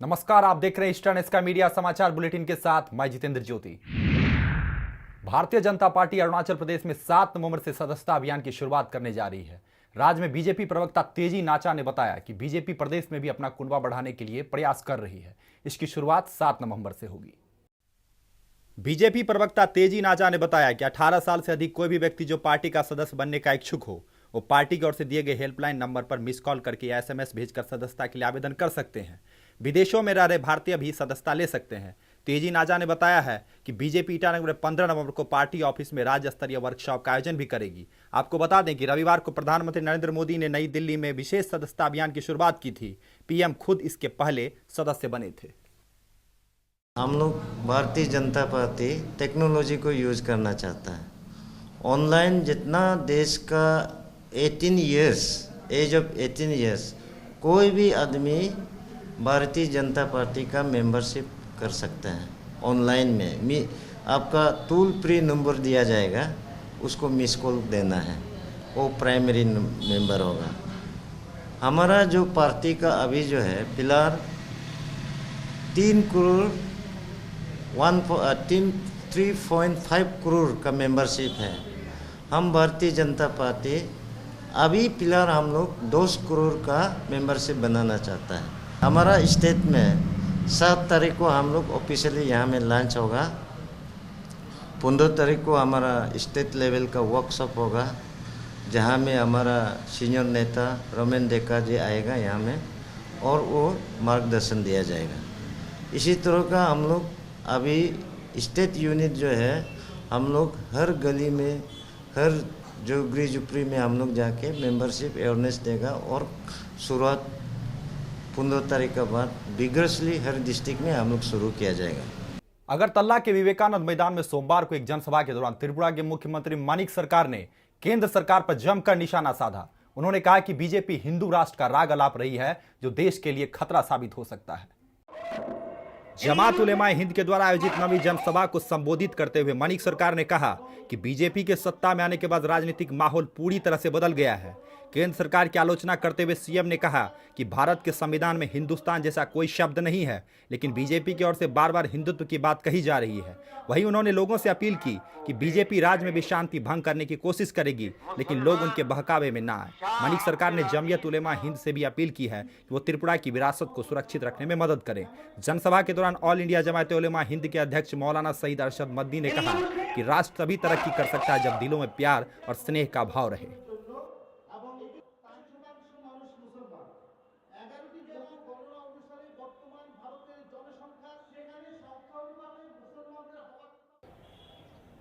नमस्कार, आप देख रहे हैं ईस्टर्न स्काई मीडिया समाचार बुलेटिन के साथ मैं जितेंद्र ज्योति। भारतीय जनता पार्टी अरुणाचल प्रदेश में 7 नवंबर से सदस्यता अभियान की शुरुआत करने जा रही है। राज्य में बीजेपी प्रवक्ता तेजी नाचा ने बताया कि बीजेपी प्रदेश में भी अपना कुनबा बढ़ाने के लिए प्रयास कर रही है। इसकी शुरुआत 7 नवंबर से होगी। बीजेपी प्रवक्ता तेजी नाचा ने बताया कि 18 साल से अधिक कोई भी व्यक्ति जो पार्टी का सदस्य बनने का इच्छुक हो, वो पार्टी की ओर से दिए गए हेल्पलाइन नंबर पर मिस कॉल करके या SMS भेजकर सदस्यता के लिए आवेदन कर सकते हैं। विदेशों में रह रहे भारतीय भी सदस्यता ले सकते हैं। तेजी नाजा ने बताया है कि बीजेपी ईटानगर में 15 नवंबर को पार्टी ऑफिस में राज्य स्तरीय वर्कशॉप का आयोजन भी करेगी। आपको बता दें कि रविवार को प्रधानमंत्री नरेंद्र मोदी ने नई दिल्ली में विशेष सदस्यता अभियान की शुरुआत की थी। पीएम खुद इसके पहले सदस्य बने थे। हम लोग भारतीय जनता पार्टी टेक्नोलॉजी को यूज करना चाहता है। ऑनलाइन जितना देश का 18 ईयर्स एज ऑफ 18 ईयर्स कोई भी आदमी भारतीय जनता पार्टी का मेंबरशिप कर सकता है। ऑनलाइन में आपका टोल फ्री नंबर दिया जाएगा, उसको मिस कॉल देना है, वो प्राइमरी मेंबर होगा। हमारा जो पार्टी का अभी जो है फिलहाल 3.5 करोड़ का मेंबरशिप है। हम भारतीय जनता पार्टी अभी फिलहाल हम लोग 10 करोड़ का मेंबरशिप बनाना चाहता है। हमारा स्टेट में 7 तारीख को हम लोग ऑफिशियली यहाँ में लॉन्च होगा। 15 तारीख को हमारा स्टेट लेवल का वर्कशॉप होगा, जहाँ में हमारा सीनियर नेता रोमेन डेका जी आएगा यहाँ में, और वो मार्गदर्शन दिया जाएगा। इसी तरह का हम लोग अभी स्टेट यूनिट जो है, हम लोग हर गली में, हर जो गृह झुपड़ी में हम लोग जाके मेंबरशिप अवेयरनेस देगा, और शुरुआत 15 तारीख के बाद विगरसली हर डिस्ट्रिक्ट में हम लोग शुरू किया जाएगा। अगरतला के विवेकानंद मैदान में सोमवार को एक जनसभा के दौरान त्रिपुरा के मुख्यमंत्री मानिक सरकार ने केंद्र सरकार पर जमकर निशाना साधा। उन्होंने कहा कि बीजेपी हिंदू राष्ट्र का राग अलाप रही है, जो देश के लिए खतरा साबित हो सकता है। जमात उलेमाए हिंद के द्वारा आयोजित नवी जनसभा को संबोधित करते हुए मानिक सरकार ने कहा कि बीजेपी के सत्ता में आने के बाद राजनीतिक माहौल पूरी तरह से बदल गया है। केंद्र सरकार की आलोचना करते हुए सीएम ने कहा कि भारत के संविधान में हिंदुस्तान जैसा कोई शब्द नहीं है, लेकिन बीजेपी की ओर से बार बार हिंदुत्व की बात कही जा रही है। वहीं उन्होंने लोगों से अपील की कि बीजेपी राज्य में भी शांति भंग करने की कोशिश करेगी, लेकिन लोग उनके बहकावे में ना आए। मानिक सरकार ने जमीयत उलेमा हिंद से भी अपील की है कि वो त्रिपुरा की विरासत को सुरक्षित रखने में मदद करें। जनसभा के दौरान ऑल इंडिया जमात उलेमा हिंद के अध्यक्ष मौलाना सईद अरशद मदनी ने कहा कि राष्ट्र तभी तरक्की कर सकता है जब दिलों में प्यार और स्नेह का भाव रहे।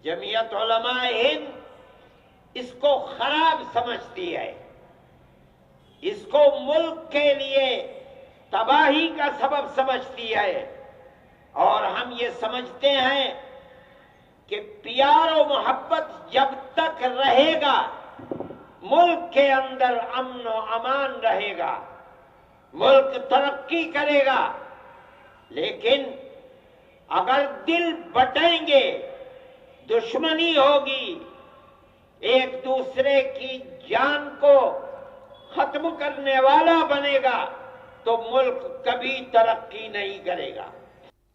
जमीयत उलमा हिंद इसको खराब समझती है, इसको मुल्क के लिए तबाही का सबब समझती है, और हम ये समझते हैं कि प्यार और मोहब्बत जब तक रहेगा, मुल्क के अंदर अमन और अमान रहेगा, मुल्क तरक्की करेगा। लेकिन अगर दिल बटेंगे, दुश्मनी होगी, एक दूसरे की जान को खत्म करने वाला बनेगा, तो मुल्क कभी तरक्की नहीं करेगा।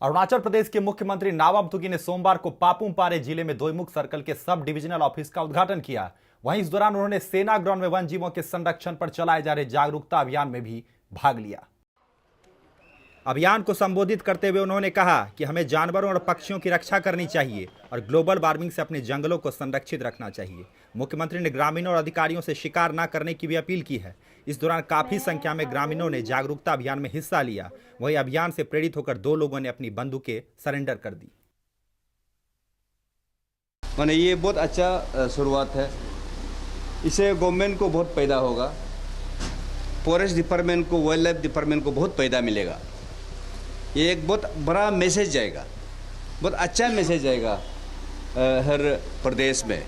अरुणाचल प्रदेश के मुख्यमंत्री नाबम तुकी ने सोमवार को पापुम पारे जिले में दोईमुख सर्कल के सब डिविजनल ऑफिस का उद्घाटन किया। वहीं इस दौरान उन्होंने सेना ग्राउंड में वन जीवों के संरक्षण पर चलाए जा रहे जागरूकता अभियान में भी भाग लिया। अभियान को संबोधित करते हुए उन्होंने कहा कि हमें जानवरों और पक्षियों की रक्षा करनी चाहिए और ग्लोबल वार्मिंग से अपने जंगलों को संरक्षित रखना चाहिए। मुख्यमंत्री ने ग्रामीणों और अधिकारियों से शिकार न करने की भी अपील की है। इस दौरान काफी संख्या में ग्रामीणों ने जागरूकता अभियान में हिस्सा लिया। वहीं अभियान से प्रेरित होकर 2 लोगों ने अपनी बंदूकें सरेंडर कर दी। माने ये बहुत अच्छा शुरुआत है, इससे गवर्नमेंट को बहुत फायदा होगा, फॉरेस्ट डिपार्टमेंट को, वाइल्ड लाइफ डिपार्टमेंट को बहुत फायदा मिलेगा। ये एक बहुत बड़ा मैसेज जाएगा, बहुत अच्छा मैसेज जाएगा हर प्रदेश में,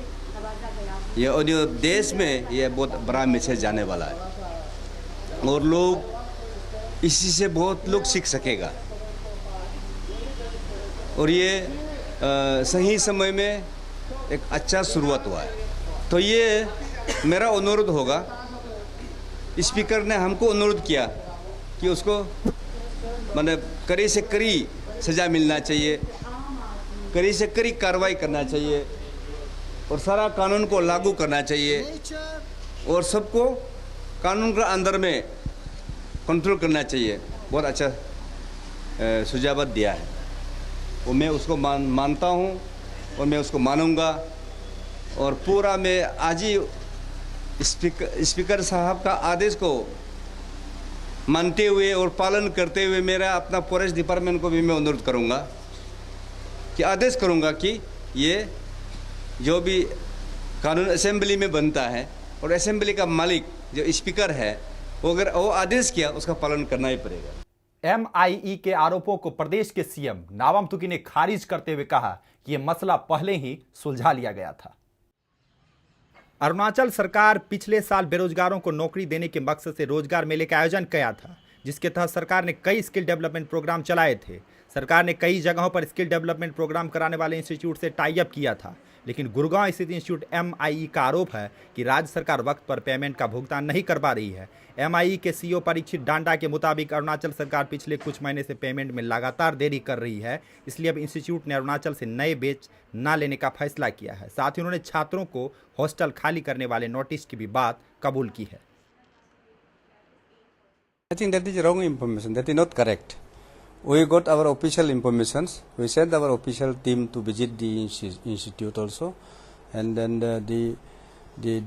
ये और देश में ये बहुत बड़ा मैसेज जाने वाला है, और लोग इसी से बहुत लोग सीख सकेगा। और ये सही समय में एक अच्छा शुरुआत हुआ है। तो ये मेरा अनुरोध होगा, स्पीकर ने हमको अनुरोध किया कि उसको मतलब कड़ी से कड़ी सज़ा मिलना चाहिए, कड़ी से कड़ी कार्रवाई करना चाहिए और सारा कानून को लागू करना चाहिए और सबको कानून के अंदर में कंट्रोल करना चाहिए। बहुत अच्छा सुझाव दिया है और मैं उसको मानता हूँ और मैं उसको मानूंगा। और पूरा मैं आज ही स्पीकर साहब का आदेश को मानते हुए और पालन करते हुए मेरा अपना फॉरेस्ट डिपार्टमेंट को भी मैं अनुरोध करूंगा कि आदेश करूंगा कि ये जो भी कानून असेंबली में बनता है और असेंबली का मालिक जो स्पीकर है वो अगर वो आदेश किया उसका पालन करना ही पड़ेगा। एमआईई के आरोपों को प्रदेश के सीएम नाबम तुकी ने खारिज करते हुए कहा कि यह मसला पहले ही सुलझा लिया गया था। अरुणाचल सरकार पिछले साल बेरोजगारों को नौकरी देने के मकसद से रोजगार मेले का आयोजन किया था, जिसके तहत सरकार ने कई स्किल डेवलपमेंट प्रोग्राम चलाए थे। सरकार ने कई जगहों पर स्किल डेवलपमेंट प्रोग्राम कराने वाले इंस्टीट्यूट से टाई अप किया था, लेकिन गुड़गांव स्थित इंस्टीट्यूट एमआईई का आरोप है कि राज्य सरकार वक्त पर पेमेंट का भुगतान नहीं कर पा रही है। एमआईई के सीईओ परीक्षित डांडा के मुताबिक अरुणाचल सरकार पिछले कुछ महीने से पेमेंट में लगातार देरी कर रही है, इसलिए अब इंस्टीट्यूट ने अरुणाचल से नए बैच न लेने का फैसला किया है। साथ ही उन्होंने छात्रों को हॉस्टल खाली करने वाले नोटिस की भी बात कबूल की है। I think that is wrong information. That is not correct. We got our official informations. We sent our official team to visit the institute also, and then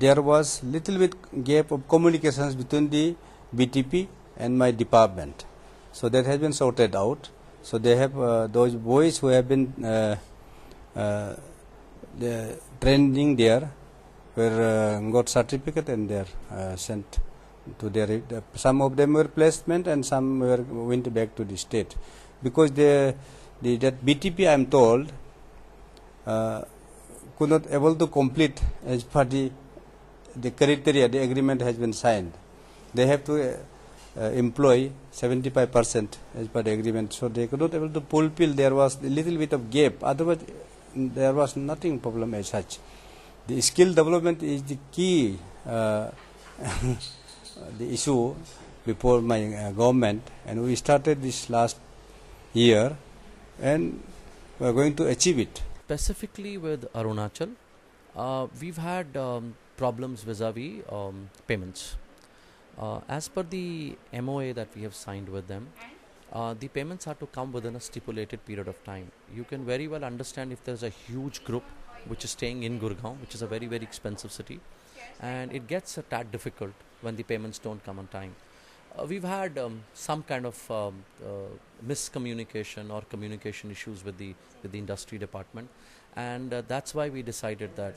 there was little bit gap of communications between the BTP and my department. So that has been sorted out. So they have those boys who have been training there were got certificate and they are sent to their, some of them were placement and some went back to the state because that BTP I am told could not able to complete as per the criteria. The agreement has been signed. They have to employ 75% as per the agreement, so they could not able to fulfill. There was a little bit of gap, otherwise there was nothing problem as such. The skill development is the key the issue before my government, and we started this last year and we are going to achieve it. Specifically with Arunachal, we've had problems vis-a-vis payments. As per the MOA that we have signed with them, the payments are to come within a stipulated period of time. You can very well understand if there's a huge group which is staying in Gurgaon, which is a very, very expensive city, and it gets a tad difficult when the payments don't come on time. We've had some kind of miscommunication or communication issues with the industry department, and that's why we decided that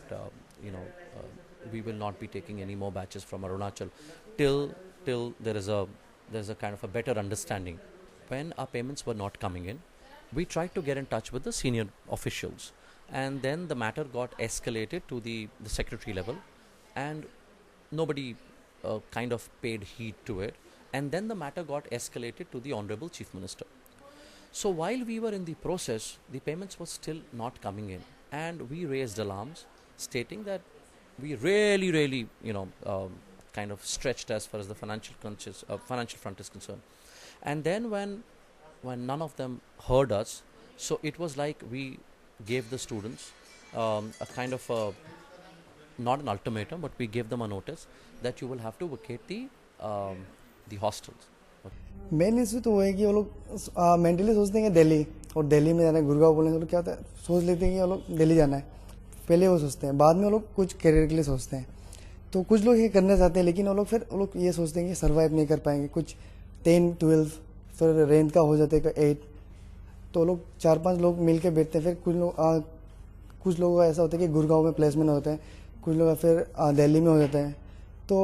we will not be taking any more batches from Arunachal till there's a kind of a better understanding. When our payments were not coming in, we tried to get in touch with the senior officials, and then the matter got escalated to the secretary level, and nobody kind of paid heed to it, and then the matter got escalated to the Honorable Chief Minister. So while we were in the process, the payments were still not coming in, and we raised alarms stating that we really kind of stretched as far as the financial front is concerned. And then when none of them heard us, so it was like we gave the students a kind of not an ultimatum, but we gave them a notice that you will have to vacate the hostels. Main issue तो वो है कि वो लोग mentally सोचते हैं कि दिल्ली और दिल्ली में जाना है, गुड़गांव बोलेंगे तो क्या होता है, सोच लेते हैं कि वो लोग दिल्ली जाना है, पहले वो सोचते हैं, बाद में वो लोग कुछ करियर के लिए सोचते हैं। तो कुछ लोग ये करना चाहते हैं, लेकिन वो लोग ये सोचते हैं कि सर्वाइव नहीं कर पाएंगे, कुछ 10, 12 फिर रेंज का हो जाता है 8, तो लोग 4-5 लोग मिल के बैठते हैं। फिर कुछ लोगों का ऐसा होता है कि गुड़गांव में प्लेसमेंट होता है, कुछ लोग फिर दिल्ली में हो जाता है। तो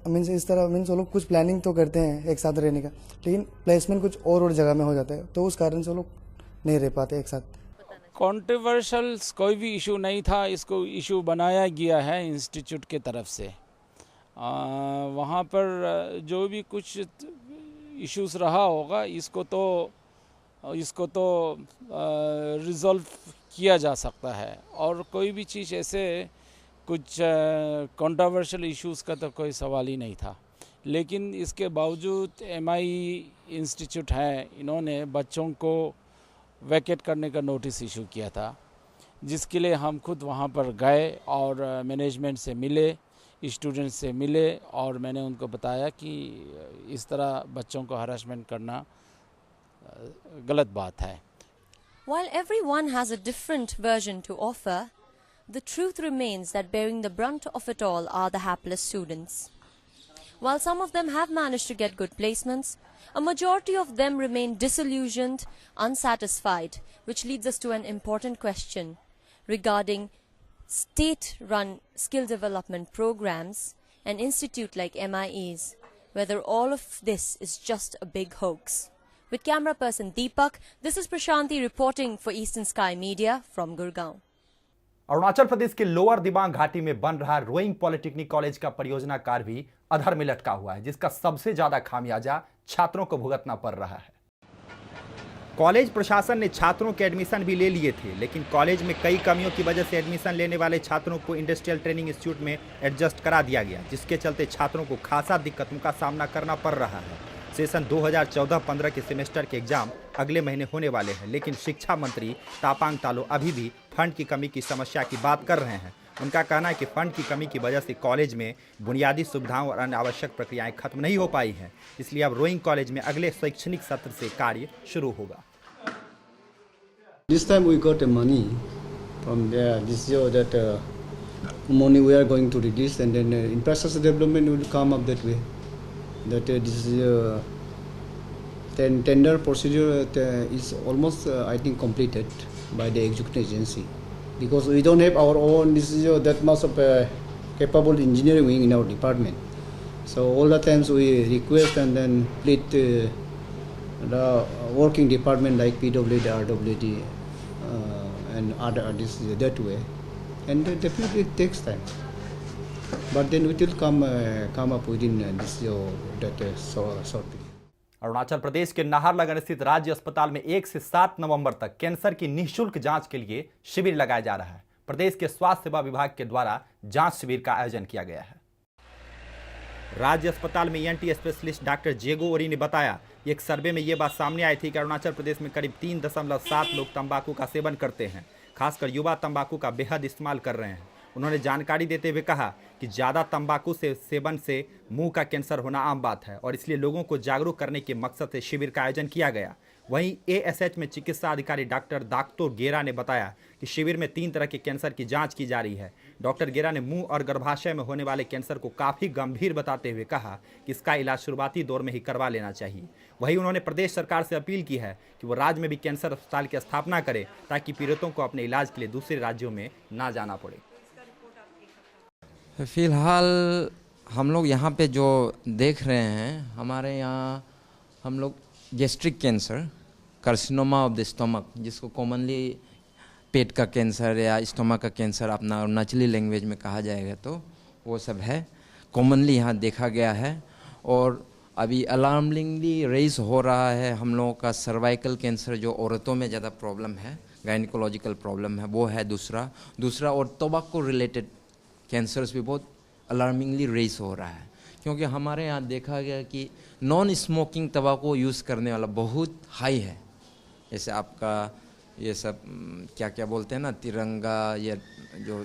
मीन्स इस तरह वो लोग कुछ प्लानिंग तो करते हैं एक साथ रहने का, लेकिन प्लेसमेंट कुछ और जगह में हो जाता है, तो उस कारण से वो लोग नहीं रह पाते एक साथ। कॉन्ट्रोवर्शियल कोई भी इशू नहीं था, इसको इशू बनाया गया है इंस्टीट्यूट के तरफ से। वहाँ पर जो भी कुछ इश्यूज रहा होगा इसको तो रिजॉल्व किया जा सकता है, और कोई भी चीज़ ऐसे कुछ कंट्रोवर्शियल इश्यूज़ का तो कोई सवाल ही नहीं था। लेकिन इसके बावजूद MI इंस्टीट्यूट है, इन्होंने बच्चों को वैकेट करने का नोटिस इशू किया था, जिसके लिए हम खुद वहाँ पर गए और मैनेजमेंट से मिले, स्टूडेंट्स से मिले और मैंने उनको बताया कि इस तरह बच्चों को हरासमेंट करना गलत बात है। While everyone has a different version to offer, the truth remains that bearing the brunt of it all are the hapless students. While some of them have managed to get good placements, a majority of them remain disillusioned, unsatisfied, which leads us to an important question regarding state-run skill development programs and institute like MIEs, whether all of this is just a big hoax. With camera person Deepak, this is Prashanti reporting for Eastern Sky Media from Gurgaon. Arunachal Pradesh के lower Dibang घाटी में बन रहा rowing polytechnic college का परियोजना कार्य भी अधर में लटका हुआ है, जिसका सबसे ज्यादा खामियाजा छात्रों को भुगतना पड़ रहा है। कॉलेज प्रशासन ने छात्रों के एडमिशन भी ले लिए थे, लेकिन कॉलेज में कई कमियों की वजह से एडमिशन लेने वाले छात्रों को इंडस्ट्रियल ट्रेनिंग इंस्टीट्यूट में एडजस्ट करा दिया गया, जिसके चलते छात्रों को खासा दिक्कतों का सामना करना पड़ रहा है। सेशन 2014-15 के सेमेस्टर के एग्जाम अगले महीने होने वाले हैं, लेकिन शिक्षा मंत्री तापांग तालो अभी भी फंड की कमी की समस्या की बात कर रहे हैं। उनका कहना है कि फंड की कमी की वजह से कॉलेज में बुनियादी सुविधाओं और अन्य आवश्यक प्रक्रियाएं खत्म नहीं हो पाई हैं, इसलिए अब रोइंग कॉलेज में अगले शैक्षणिक सत्र से कार्य शुरू होगा। This time we got the money from there. This year that money we are going to release, and then infrastructure development will come up that way. That this tender procedure is almost I think completed by the executive agency, because we don't have our own that much of capable engineering wing in our department. So all the times we request and then split the working department like PWD, RWD, and other that way, and definitely it takes time. But then it will come up within this that short period. Arunachal Pradesh के नाहरलगुन स्थित राज्य अस्पताल में 1 से 7 नवंबर तक cancer की निःशुल्क जांच के लिए शिविर लगाया जा रहा है। प्रदेश के स्वास्थ्य सेवा विभाग के द्वारा जांच शिविर का आयोजन किया गया है। राज्य अस्पताल में ENT स्पेशलिस्ट डॉक्टर जेगो ओरी ने बताया, एक सर्वे में ये बात सामने आई थी कि अरुणाचल प्रदेश में करीब 3.7 लोग तंबाकू का सेवन करते हैं, खासकर युवा तंबाकू का बेहद इस्तेमाल कर रहे हैं। उन्होंने जानकारी देते हुए कहा कि ज़्यादा तंबाकू से सेवन से मुंह का कैंसर होना आम बात है और इसलिए लोगों को जागरूक करने के मकसद से शिविर का आयोजन किया गया। वहीं ASH में चिकित्सा अधिकारी डॉक्टर दाक्तो गेरा ने बताया कि शिविर में 3 तरह के कैंसर की जांच की जा रही है। डॉक्टर गेरा ने मुंह और गर्भाशय में होने वाले कैंसर को काफ़ी गंभीर बताते हुए कहा कि इसका इलाज शुरुआती दौर में ही करवा लेना चाहिए। वहीं उन्होंने प्रदेश सरकार से अपील की है कि वो राज्य में भी कैंसर अस्पताल की स्थापना करे, ताकि पीड़ितों को अपने इलाज के लिए दूसरे राज्यों में ना जाना पड़े। फ़िलहाल हम लोग यहाँ पे जो देख रहे हैं, हमारे यहाँ हम लोग gastric cancer, carcinoma of the stomach, जिसको कॉमनली पेट का कैंसर या स्टमक का कैंसर अपना अरुणाचली लैंग्वेज में कहा जाएगा, तो वो सब है कॉमनली यहाँ देखा गया है। और अभी अलार्मिंगली रेज हो रहा है हम लोगों का सर्वाइकल कैंसर, जो औरतों में ज़्यादा प्रॉब्लम है, गायनिकोलॉजिकल प्रॉब्लम है, वो है दूसरा। और टोबैको रिलेटेड कैंसर्स भी बहुत अलार्मिंगली रेज हो रहा है, क्योंकि हमारे यहाँ देखा गया कि नॉन स्मोकिंग तंबाकू यूज़ करने वाला बहुत हाई है। जैसे आपका ये सब क्या क्या बोलते हैं ना, तिरंगा, या जो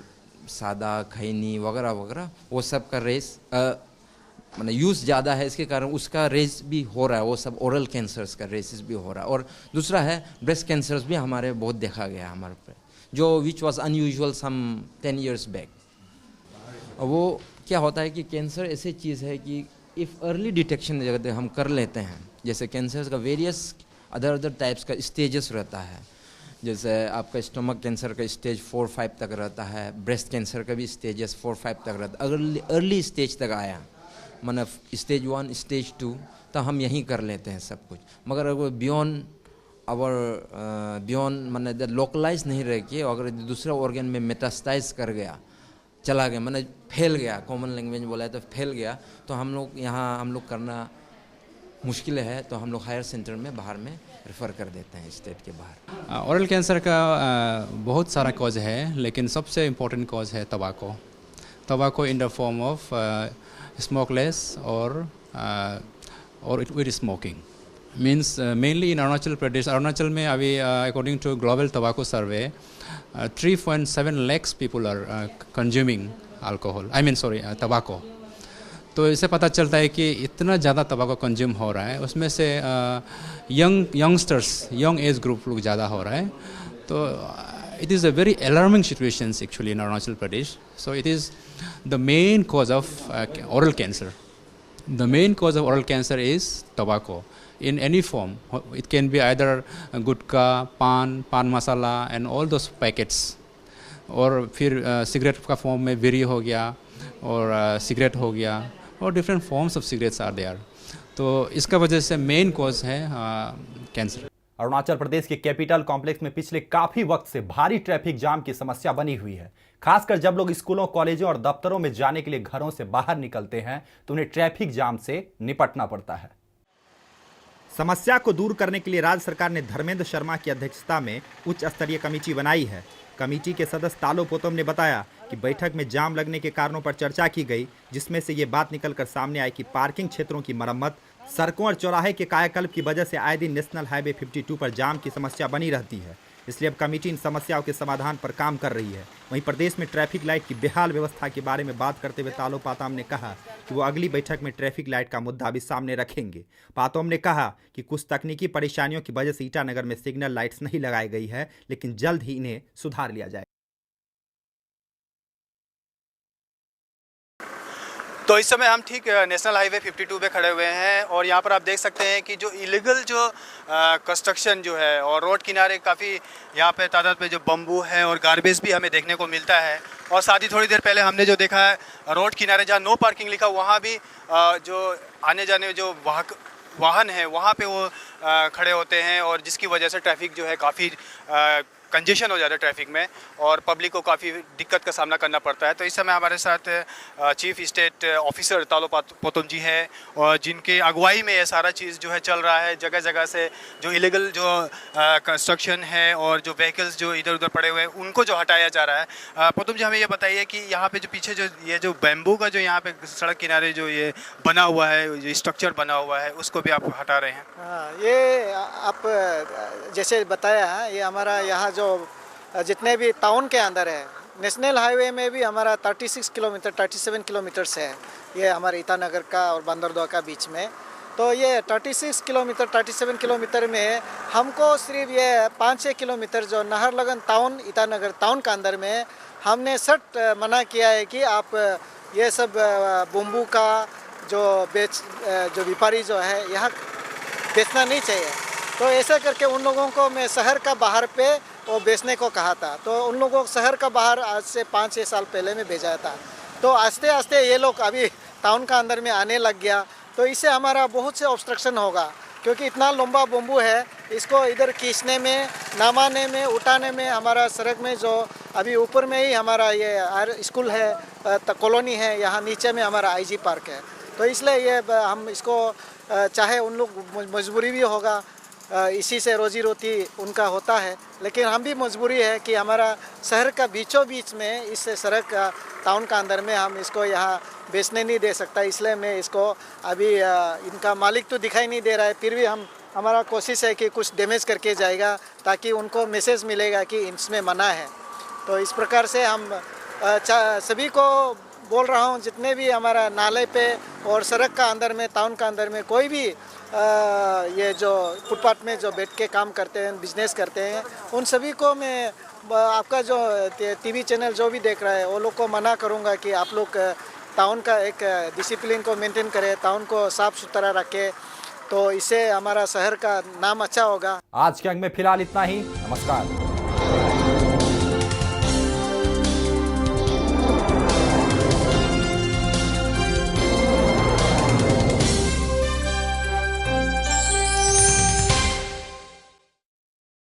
सादा खैनी वगैरह वगैरह, वो सब का रेस मतलब यूज़ ज़्यादा है, इसके कारण उसका रेस भी हो रहा है, वो सब ओरल कैंसर्स का रेसेस भी हो रहा है। और दूसरा है ब्रेस्ट कैंसर्स भी हमारे बहुत देखा गया हमारे पे, जो which was unusual some 10 years back. वो क्या होता है कि कैंसर ऐसी चीज़ है कि इफ़ अर्ली डिटेक्शन अगर हम कर लेते हैं, जैसे कैंसर का वेरियस अदर टाइप्स का स्टेजेस रहता है, जैसे आपका स्टमक कैंसर का स्टेज 4-5 तक रहता है, ब्रेस्ट कैंसर का भी स्टेजेस 4-5 तक रहता है। अगर अर्ली स्टेज तक आया, मतलब स्टेज 1 स्टेज 2, तो हम यहीं कर लेते हैं सब कुछ। मगर अगर बियॉन्ड मतलब लोकलाइज नहीं रह के, अगर दूसरा ऑर्गन में मेटास्टाइज कर गया, चला गया, मतलब फैल गया, कॉमन लैंग्वेज बोला है तो फैल गया, तो हम लोग करना मुश्किल है, तो हम लोग हायर सेंटर में बाहर में रेफ़र कर देते हैं, स्टेट के बाहर। ओरल कैंसर का बहुत सारा कॉज है, लेकिन सबसे इम्पोर्टेंट कॉज है तंबाकू in the form of smokeless और or with smoking. Means mainly in Arunachal Pradesh. Arunachal में अभी according to global tobacco survey, 3.7 lakhs people are consuming alcohol. Tobacco. तो इससे पता चलता है कि इतना ज़्यादा तंबाकू कंज्यूम हो रहा है, उसमें से यंग एज ग्रुप लोग ज़्यादा हो रहा है. तो it is a very alarming situation actually in Arunachal Pradesh. So it is the main cause of oral cancer. The main cause of oral cancer is tobacco in any form. It can be either गुटखा, पान मसाला and all those packets, और फिर cigarette का form में बीड़ी हो गया और cigarette हो गया, और different forms of cigarettes are there. तो इसका वजह से मेन कॉज है कैंसर. अरुणाचल प्रदेश के कैपिटल कॉम्प्लेक्स में पिछले काफी वक्त से भारी ट्रैफिक जाम की समस्या बनी हुई है. खासकर जब लोग स्कूलों, कॉलेजों और दफ्तरों में जाने के लिए घरों से बाहर निकलते हैं तो उन्हें ट्रैफिक जाम से निपटना पड़ता है. समस्या को दूर करने के लिए राज्य सरकार ने धर्मेंद्र शर्मा की अध्यक्षता में उच्च स्तरीय कमेटी बनाई है. कमेटी के सदस्य तालो पोतम ने बताया कि बैठक में जाम लगने के कारणों पर चर्चा की गई, जिसमें से ये बात निकलकर सामने आई कि पार्किंग क्षेत्रों की मरम्मत, सड़कों और चौराहे के कायाकल्प की वजह से आए दिन नेशनल हाईवे 52 पर जाम की समस्या बनी रहती है. इसलिए अब कमेटी इन समस्याओं के समाधान पर काम कर रही है. वहीं प्रदेश में ट्रैफिक लाइट की बेहाल व्यवस्था के बारे में बात करते हुए तालो पाताम ने कहा कि वो अगली बैठक में ट्रैफिक लाइट का मुद्दा भी सामने रखेंगे. पाताम ने कहा कि कुछ तकनीकी परेशानियों की वजह से ईटानगर में सिग्नल लाइट्स नहीं लगाई गई है, लेकिन जल्द ही इन्हें सुधार लिया जाए. तो इस समय हम ठीक नेशनल हाईवे 52 पे खड़े हुए हैं और यहाँ पर आप देख सकते हैं कि जो इलीगल जो कंस्ट्रक्शन जो है, और रोड किनारे काफ़ी यहाँ पे तादाद पे जो बम्बू है और गार्बेज भी हमें देखने को मिलता है. और साथ ही थोड़ी देर पहले हमने जो देखा है रोड किनारे जहाँ नो पार्किंग लिखा, वहाँ भी जो आने जाने जो वाहन है वहाँ पे वो खड़े होते हैं, और जिसकी वजह से ट्रैफिक जो है काफ़ी कंजेशन हो जाता है ट्रैफिक में, और पब्लिक को काफ़ी दिक्कत का सामना करना पड़ता है. तो इस समय हमारे साथ चीफ स्टेट ऑफिसर तालो पोतम जी हैं, और जिनके अगुवाई में ये सारा चीज़ जो है चल रहा है. जगह जगह से जो इलीगल जो कंस्ट्रक्शन है और जो व्हीकल्स जो इधर उधर पड़े हुए हैं उनको जो हटाया जा रहा है. पोतम जी, हमें ये बताइए कि यहाँ पे जो पीछे जो ये जो बैम्बू का जो यहाँ पे सड़क किनारे जो ये बना हुआ है, जो स्ट्रक्चर बना हुआ है, उसको भी आप हटा रहे हैं. हाँ, ये आप जैसे बताया है, ये हमारा यहाँ जो जितने भी टाउन के अंदर है, नेशनल हाईवे में भी हमारा 37 किलोमीटर्स है, ये हमारे ईटानगर का और बंदरदोआ का बीच में. तो ये 37 किलोमीटर में हमको सिर्फ ये 5-6 किलोमीटर जो नाहरलगुन टाउन, ईटानगर टाउन का अंदर में हमने सख्त मना किया है कि आप ये सब बम्बू का जो व्यापारी जो है यहाँ बेचना नहीं चाहिए. तो ऐसा करके उन लोगों को मैं शहर का बाहर पे वो बेचने को कहा था. तो उन लोगों को शहर का बाहर आज से 5-6 साल पहले में भेजा था. तो आस्ते आस्ते ये लोग अभी टाउन का अंदर में आने लग गया. तो इससे हमारा बहुत से ऑब्स्ट्रक्शन होगा, क्योंकि इतना लंबा बम्बू है, इसको इधर खींचने में, नामाने में, उठाने में, हमारा सड़क में जो अभी ऊपर में ही हमारा ये स्कूल है, कॉलोनी है, यहाँ नीचे में हमारा IG पार्क है. तो इसलिए ये हम इसको चाहे उन लोग मजबूरी भी होगा, इसी से रोजी रोटी उनका होता है, लेकिन हम भी मजबूरी है कि हमारा शहर का बीचों बीच में इस सड़क टाउन का अंदर में हम इसको यहाँ बेचने नहीं दे सकता. इसलिए मैं इसको अभी इनका मालिक तो दिखाई नहीं दे रहा है, फिर भी हमारा कोशिश है कि कुछ डैमेज करके जाएगा ताकि उनको मैसेज मिलेगा कि इसमें मना है. तो इस प्रकार से हम सभी को बोल रहा हूँ, जितने भी हमारा नाले पे और सड़क का अंदर में, टाउन का अंदर में कोई भी ये जो फुटपाथ में जो बैठ के काम करते हैं, बिजनेस करते हैं, उन सभी को मैं आपका जो TV चैनल जो भी देख रहा है वो लोग को मना करूँगा कि आप लोग टाउन का एक डिसिप्लिन को मेंटेन करें, टाउन को साफ सुथरा रखें. तो इससे हमारा शहर का नाम अच्छा होगा. आज के अंक में फिलहाल इतना ही. नमस्कार.